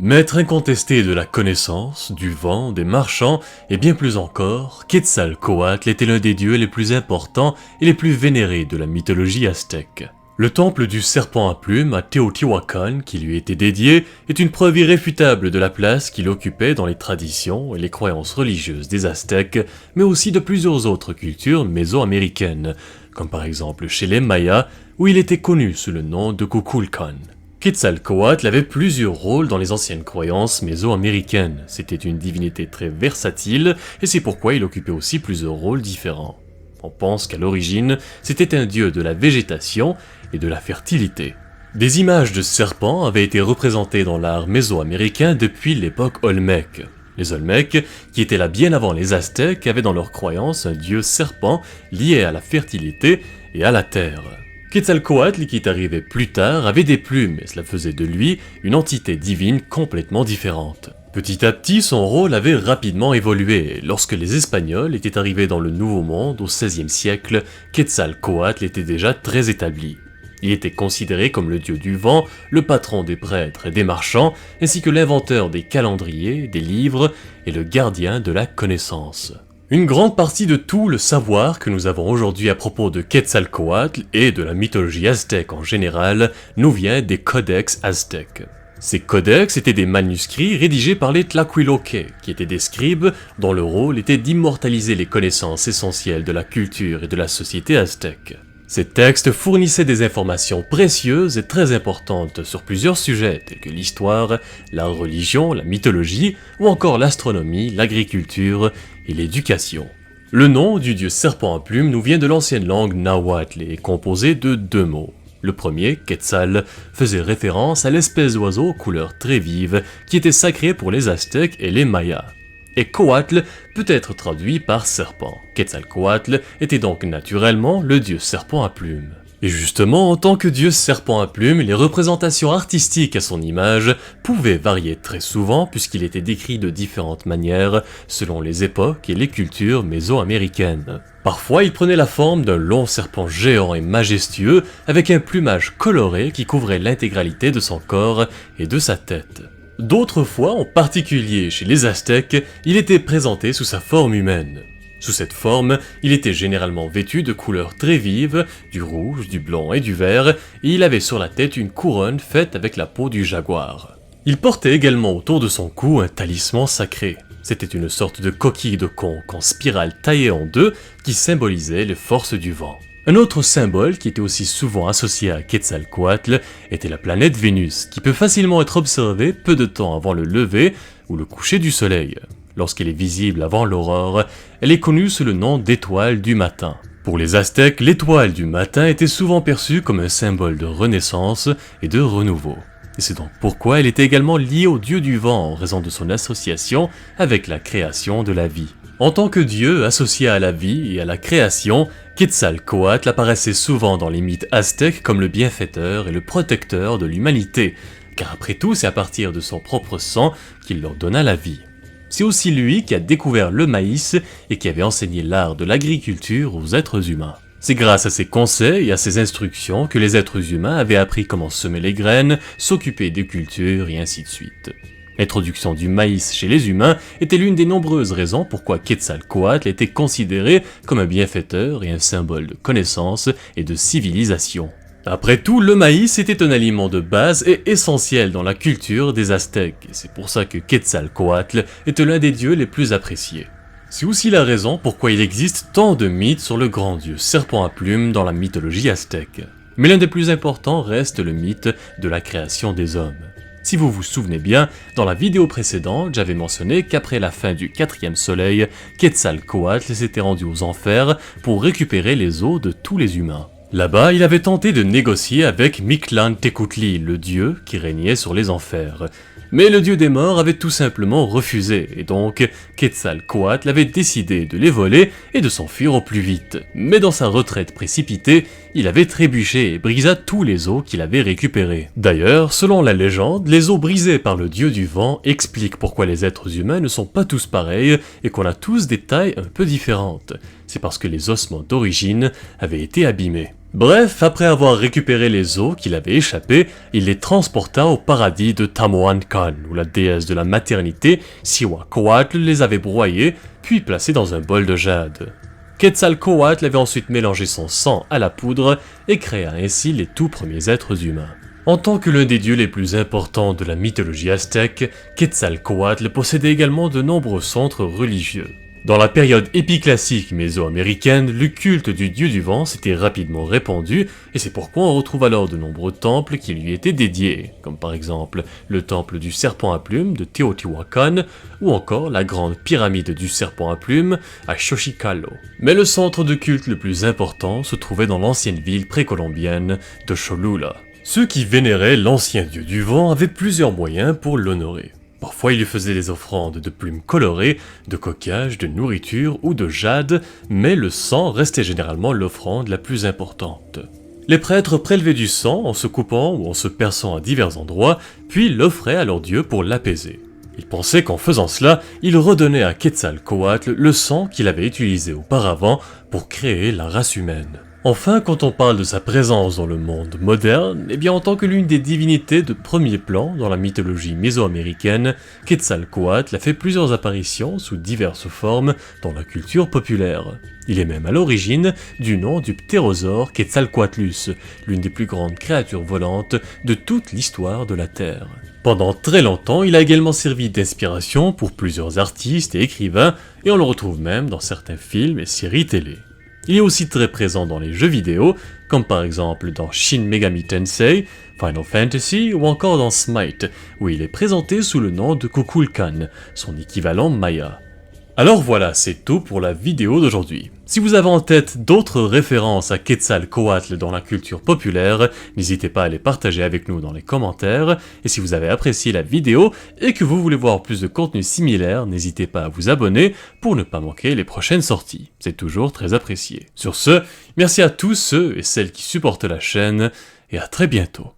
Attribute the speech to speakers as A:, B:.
A: Maître incontesté de la connaissance, du vent, des marchands et bien plus encore, Quetzalcoatl était l'un des dieux les plus importants et les plus vénérés de la mythologie aztèque. Le temple du serpent à plumes à Teotihuacan, qui lui était dédié, est une preuve irréfutable de la place qu'il occupait dans les traditions et les croyances religieuses des Aztèques, mais aussi de plusieurs autres cultures mésoaméricaines, comme par exemple chez les Mayas, où il était connu sous le nom de Kukulkan. Quetzalcoatl avait plusieurs rôles dans les anciennes croyances mésoaméricaines. C'était une divinité très versatile, et c'est pourquoi il occupait aussi plusieurs rôles différents. On pense qu'à l'origine, c'était un dieu de la végétation et de la fertilité. Des images de serpents avaient été représentées dans l'art mésoaméricain depuis l'époque Olmèque. Les Olmèques, qui étaient là bien avant les Aztèques, avaient dans leur croyance un dieu serpent lié à la fertilité et à la terre. Quetzalcoatl, qui est arrivé plus tard, avait des plumes et cela faisait de lui une entité divine complètement différente. Petit à petit, son rôle avait rapidement évolué. Lorsque les Espagnols étaient arrivés dans le Nouveau Monde au XVIe siècle, Quetzalcoatl était déjà très établi. Il était considéré comme le dieu du vent, le patron des prêtres et des marchands, ainsi que l'inventeur des calendriers, des livres et le gardien de la connaissance. Une grande partie de tout le savoir que nous avons aujourd'hui à propos de Quetzalcoatl et de la mythologie aztèque en général nous vient des codex aztèques. Ces codex étaient des manuscrits rédigés par les Tlacuiloque, qui étaient des scribes dont le rôle était d'immortaliser les connaissances essentielles de la culture et de la société aztèque. Ces textes fournissaient des informations précieuses et très importantes sur plusieurs sujets tels que l'histoire, la religion, la mythologie ou encore l'astronomie, l'agriculture et l'éducation. Le nom du dieu serpent à plumes nous vient de l'ancienne langue nahuatl et est composé de deux mots. Le premier, Quetzal, faisait référence à l'espèce d'oiseau aux couleurs très vives qui était sacrée pour les Aztèques et les Mayas. Et Coatl peut être traduit par serpent. Quetzalcoatl était donc naturellement le dieu serpent à plumes. Et justement, en tant que dieu serpent à plumes, les représentations artistiques à son image pouvaient varier très souvent puisqu'il était décrit de différentes manières selon les époques et les cultures mésoaméricaines. Parfois, il prenait la forme d'un long serpent géant et majestueux avec un plumage coloré qui couvrait l'intégralité de son corps et de sa tête. D'autres fois, en particulier chez les Aztèques, il était présenté sous sa forme humaine. Sous cette forme, il était généralement vêtu de couleurs très vives, du rouge, du blanc et du vert, et il avait sur la tête une couronne faite avec la peau du jaguar. Il portait également autour de son cou un talisman sacré. C'était une sorte de coquille de conque en spirale taillée en deux qui symbolisait les forces du vent. Un autre symbole qui était aussi souvent associé à Quetzalcoatl était la planète Vénus, qui peut facilement être observée peu de temps avant le lever ou le coucher du soleil. Lorsqu'elle est visible avant l'aurore, elle est connue sous le nom d'étoile du matin. Pour les Aztèques, l'étoile du matin était souvent perçue comme un symbole de renaissance et de renouveau. Et c'est donc pourquoi elle était également liée au dieu du vent en raison de son association avec la création de la vie. En tant que dieu associé à la vie et à la création, Quetzalcoatl apparaissait souvent dans les mythes aztèques comme le bienfaiteur et le protecteur de l'humanité, car après tout c'est à partir de son propre sang qu'il leur donna la vie. C'est aussi lui qui a découvert le maïs et qui avait enseigné l'art de l'agriculture aux êtres humains. C'est grâce à ses conseils et à ses instructions que les êtres humains avaient appris comment semer les graines, s'occuper des cultures et ainsi de suite. L'introduction du maïs chez les humains était l'une des nombreuses raisons pourquoi Quetzalcoatl était considéré comme un bienfaiteur et un symbole de connaissance et de civilisation. Après tout, le maïs était un aliment de base et essentiel dans la culture des Aztèques, et c'est pour ça que Quetzalcoatl était l'un des dieux les plus appréciés. C'est aussi la raison pourquoi il existe tant de mythes sur le grand dieu serpent à plumes dans la mythologie aztèque. Mais l'un des plus importants reste le mythe de la création des hommes. Si vous vous souvenez bien, dans la vidéo précédente, j'avais mentionné qu'après la fin du 4e soleil, Quetzalcoatl s'était rendu aux enfers pour récupérer les os de tous les humains. Là-bas, il avait tenté de négocier avec Mictlantecutli, le dieu qui régnait sur les enfers. Mais le dieu des morts avait tout simplement refusé, et donc Quetzalcoatl avait décidé de les voler et de s'enfuir au plus vite. Mais dans sa retraite précipitée, il avait trébuché et brisa tous les os qu'il avait récupérés. D'ailleurs, selon la légende, les os brisés par le dieu du vent expliquent pourquoi les êtres humains ne sont pas tous pareils et qu'on a tous des tailles un peu différentes. C'est parce que les ossements d'origine avaient été abîmés. Bref, après avoir récupéré les os qu'il avait échappés, il les transporta au paradis de Tamuancan, où la déesse de la maternité, Cihuacoatl, les avait broyés, puis placés dans un bol de jade. Quetzalcoatl avait ensuite mélangé son sang à la poudre et créa ainsi les tout premiers êtres humains. En tant que l'un des dieux les plus importants de la mythologie aztèque, Quetzalcoatl possédait également de nombreux centres religieux. Dans la période épiclassique mésoaméricaine, le culte du dieu du vent s'était rapidement répandu, et c'est pourquoi on retrouve alors de nombreux temples qui lui étaient dédiés, comme par exemple le temple du serpent à plumes de Teotihuacan, ou encore la grande pyramide du serpent à plumes à Xochicalco. Mais le centre de culte le plus important se trouvait dans l'ancienne ville précolombienne de Cholula. Ceux qui vénéraient l'ancien dieu du vent avaient plusieurs moyens pour l'honorer. Parfois, il lui faisait des offrandes de plumes colorées, de coquillages, de nourriture ou de jade, mais le sang restait généralement l'offrande la plus importante. Les prêtres prélevaient du sang en se coupant ou en se perçant à divers endroits, puis l'offraient à leur dieu pour l'apaiser. Ils pensaient qu'en faisant cela, ils redonnaient à Quetzalcoatl le sang qu'il avait utilisé auparavant pour créer la race humaine. Enfin, quand on parle de sa présence dans le monde moderne, eh bien en tant que l'une des divinités de premier plan dans la mythologie mésoaméricaine, Quetzalcoatl a fait plusieurs apparitions sous diverses formes dans la culture populaire. Il est même à l'origine du nom du ptérosaure Quetzalcoatlus, l'une des plus grandes créatures volantes de toute l'histoire de la Terre. Pendant très longtemps, il a également servi d'inspiration pour plusieurs artistes et écrivains, et on le retrouve même dans certains films et séries télé. Il est aussi très présent dans les jeux vidéo, comme par exemple dans Shin Megami Tensei, Final Fantasy ou encore dans Smite, où il est présenté sous le nom de Kukulkan, son équivalent Maya. Alors voilà, c'est tout pour la vidéo d'aujourd'hui. Si vous avez en tête d'autres références à Quetzalcoatl dans la culture populaire, n'hésitez pas à les partager avec nous dans les commentaires, et si vous avez apprécié la vidéo et que vous voulez voir plus de contenu similaire, n'hésitez pas à vous abonner pour ne pas manquer les prochaines sorties, c'est toujours très apprécié. Sur ce, merci à tous ceux et celles qui supportent la chaîne, et à très bientôt.